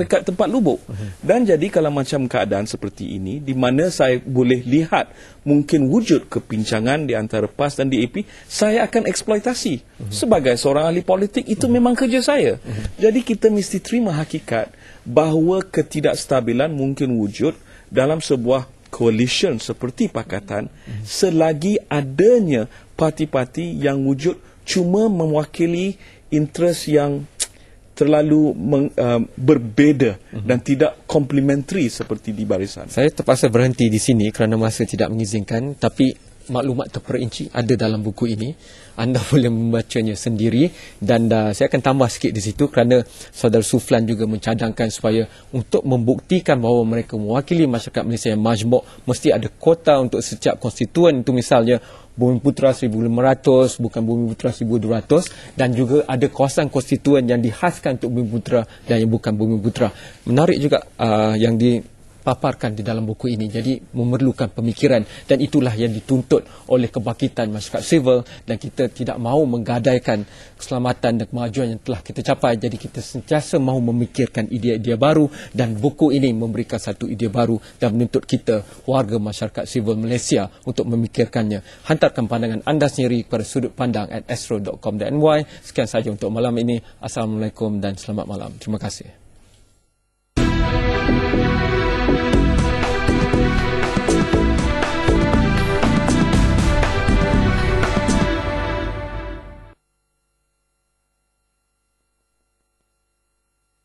dekat tempat lubuk. Dan jadi kalau macam keadaan seperti ini, di mana saya boleh lihat mungkin wujud kepincangan di antara PAS dan DAP, saya akan eksploitasi. Sebagai seorang ahli politik, itu memang kerja saya. Jadi kita mesti terima hakikat bahawa ketidakstabilan mungkin wujud dalam sebuah coalition seperti pakatan selagi adanya parti-parti yang wujud cuma mewakili interest yang terlalu berbeza dan tidak komplementari seperti di barisan. Saya terpaksa berhenti di sini kerana masa tidak mengizinkan, tapi maklumat terperinci ada dalam buku ini. Anda boleh membacanya sendiri dan saya akan tambah sikit di situ kerana Saudara Suflan juga mencadangkan supaya untuk membuktikan bahawa mereka mewakili masyarakat Malaysia yang majmuk, mesti ada kota untuk setiap konstituen. Itu misalnya Bumiputra 1,500, bukan Bumiputra 1,200, dan juga ada kawasan konstituen yang dihaskan untuk Bumiputra dan yang bukan Bumiputra. Menarik juga yang dipaparkan di dalam buku ini. Jadi memerlukan pemikiran dan itulah yang dituntut oleh kebangkitan masyarakat sivil dan kita tidak mahu menggadaikan keselamatan dan kemajuan yang telah kita capai. Jadi kita sentiasa mahu memikirkan idea-idea baru dan buku ini memberikan satu idea baru dan menuntut kita warga masyarakat sivil Malaysia untuk memikirkannya. Hantarkan pandangan anda sendiri kepada sudutpandang@astro.com.my. Sekian sahaja untuk malam ini. Assalamualaikum dan selamat malam. Terima kasih.